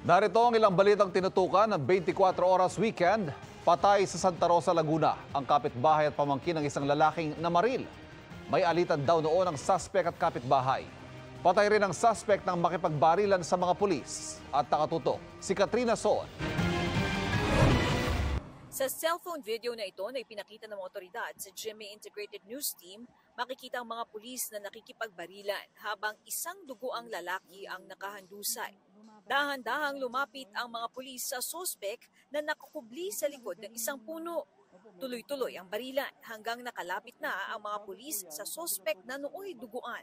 Narito ang ilang balitang tinutukan ng 24 oras weekend. Patay sa Santa Rosa, Laguna ang kapitbahay at pamangkin ng isang lalaking namaril. May alitan daw noon ang suspect at kapitbahay. Patay rin ang suspect ng makipagbarilan sa mga pulis. At nakatutok si Katrina Soon. Sa cellphone video na ito na ipinakita ng mga otoridad sa GMA Integrated News Team, makikita ang mga pulis na nakikipagbarilan habang isang dugoang lalaki ang nakahandusay. Dahan-dahang lumapit ang mga pulis sa suspect na nakakubli sa likod ng isang puno. Tuloy-tuloy ang barilan hanggang nakalapit na ang mga pulis sa suspect na nooy duguan.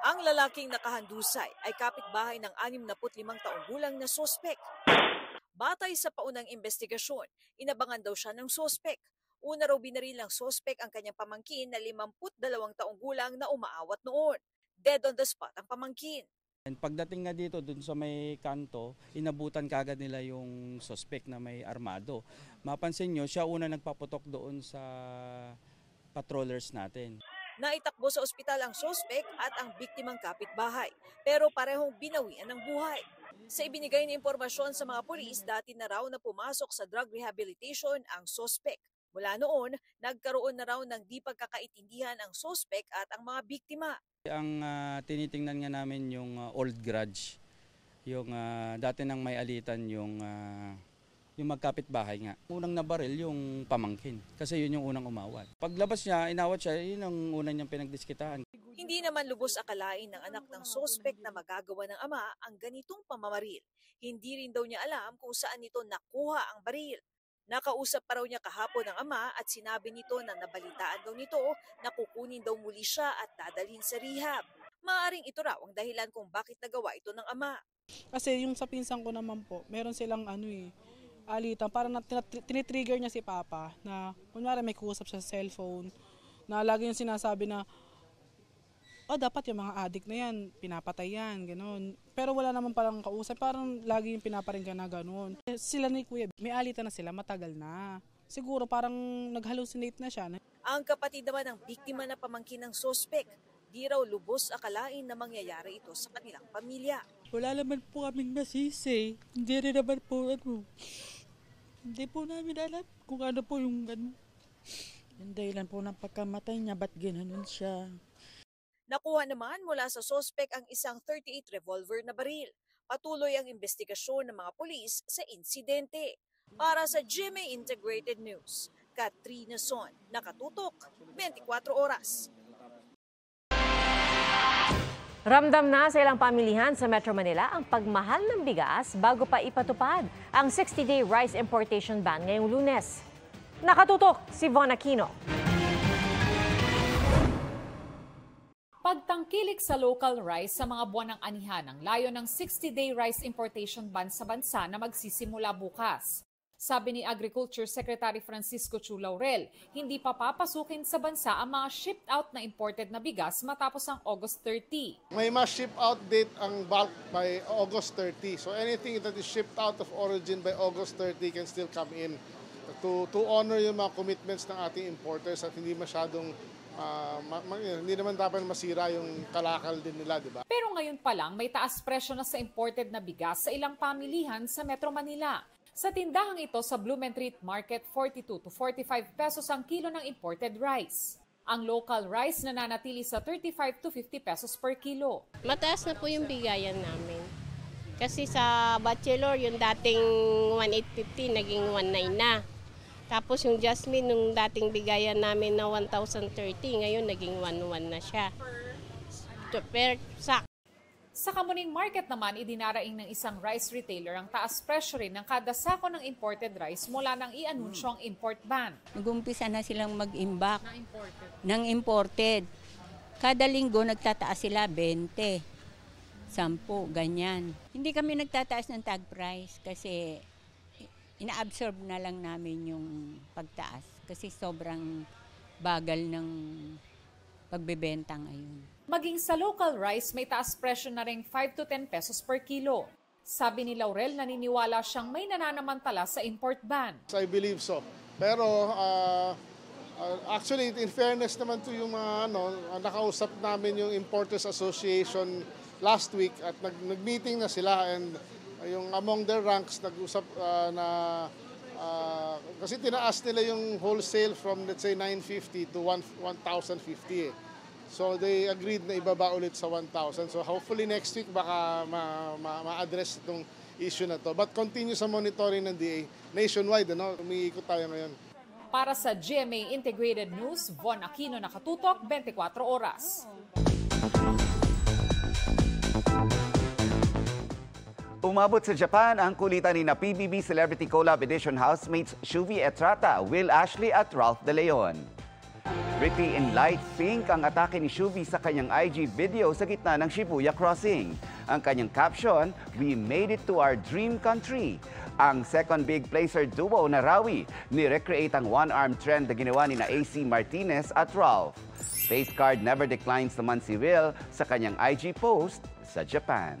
Ang lalaking nakahandusay ay kapitbahay ng 65 taong gulang na suspect. Batay sa paunang investigasyon, inabangan daw siya ng suspect. Una raw binaril ng suspect ang kanyang pamangkin na 52 taong gulang na umaawat noon. Dead on the spot ang pamangkin. Pagdating nga dito dun sa may kanto, inabutan kagad nila yung suspect na may armado. Mapansin nyo, siya una nagpaputok doon sa patrollers natin. Naitakbo sa ospital ang suspect at ang biktimang kapitbahay, pero parehong binawian ng buhay. Sa ibinigay na impormasyon sa mga pulis, dati na raw na pumasok sa drug rehabilitation ang suspect. Mula noon, nagkaroon na raw ng di pagkakaintindihan ang suspect at ang mga biktima. Ang tinitingnan nga namin yung old grudge, yung dati nang may alitan yung magkapitbahay nga. Unang nabaril yung pamangkin kasi yun yung unang umawat. Paglabas niya, inawat siya, yun ang unang niyang pinagdiskitahan. Hindi naman lubos akalain ng anak ng suspect na magagawa ng ama ang ganitong pamamaril. Hindi rin daw niya alam kung saan nito nakuha ang baril. Nakausap pa raw niya kahapon ng ama at sinabi nito na nabalitaan daw nito na kukunin daw muli siya at dadalhin sa rehab. Maaring ito raw ang dahilan kung bakit nagawa ito ng ama. Kasi yung sa pinsan ko naman po, meron silang alitan. Parang tinitrigger niya si Papa na kunwari may kuusap siya sa cellphone na lagi yung sinasabi na dapat yung mga addict na yan, pinapatay yan, gano'n. Pero wala naman palang kausap, parang lagi yung pinaparinggan na gano'n. Sila ni Kuya, may alitan na sila, matagal na. Siguro parang nag-hallucinate na siya. Ang kapatid naman ng biktima na pamangkin ng suspect, di raw lubos akalain na mangyayari ito sa kanilang pamilya. Wala naman po kaming nasisi. Hindi rin naman po hindi po namin alam kung ano po yung gano'n. Yung dahilan po ng pagkamatay niya, ba't gano'n siya? Nakuha naman mula sa suspect ang isang .38 revolver na baril. Patuloy ang investigasyon ng mga pulis sa insidente. Para sa GMA Integrated News, Katrina Son, nakatutok, 24 oras. Ramdam na sa ilang pamilihan sa Metro Manila ang pagmahal ng bigas bago pa ipatupad ang 60-day rice importation ban ngayong Lunes. Nakatutok si Von Aquino. Pagtangkilik sa local rice sa mga buwan ng anihan ang layo ng 60-day rice importation ban sa bansa na magsisimula bukas. Sabi ni Agriculture Secretary Francisco Chu Laurel, hindi pa papasukin sa bansa ang mga shipped out na imported na bigas matapos ang August 30. May mas ship out date ang bulk by August 30. So anything that is shipped out of origin by August 30 can still come in to honor yung mga commitments ng ating importers at hindi masyadong hindi naman dapat masira yung kalakal din nila, di ba? Pero ngayon pa lang may taas presyo na sa imported na bigas sa ilang pamilihan sa Metro Manila. Sa tindahang ito sa Blumentritt Market, 42 to 45 pesos ang kilo ng imported rice. Ang local rice nananatili sa 35 to 50 pesos per kilo. Mataas na po yung bigayan namin. Kasi sa bachelor, yung dating 1,850 naging 1,900 na. Tapos yung jasmine, nung dating bigayan namin na 1,030, ngayon naging 1,100 na siya. Per sack. Sa Kamuning Market naman, idinaraing ng isang rice retailer ang taas presyo rin ng kada sako ng imported rice mula nang i-anunsyo ang import ban. Nag-umpisa na silang mag-imbak ng imported. Kada linggo nagtataas sila 20, 10, ganyan. Hindi kami nagtataas ng tag price kasi ina-absorb na lang namin yung pagtaas kasi sobrang bagal ng pagbebenta ngayon. Maging sa local rice, may taas presyo na ring 5 to 10 pesos per kilo. Sabi ni Laurel, naniniwala siyang may nananamantala sa import ban. I believe so. Pero Actually, in fairness naman to yung mga nakausap namin yung Importers Association last week at nag-meeting na sila, and yung among their ranks nag-usap kasi tinaas nila yung wholesale from let's say 950 to 1,050 eh. So they agreed na ibaba ulit sa 1,000. So hopefully next week baka ma-address itong issue na to. But continue sa monitoring ng DA nationwide, umiikot tayo ngayon. Para sa GMA Integrated News, Von Aquino, nakatutok 24 oras. Umabot sa Japan ang kulitan ni PBB Celebrity Collab Edition housemates Shuvi Etrata, Will Ashley at Ralph De Leon. Pretty in light pink ang atake ni Shuvi sa kanyang IG video sa gitna ng Shibuya Crossing. Ang kanyang caption, "We made it to our dream country." Ang second big placer duo na Rawi, ni-recreate ang one-arm trend na ginawa ni AC Martinez at Ralph. Face card never declines naman si Will sa kanyang IG post sa Japan.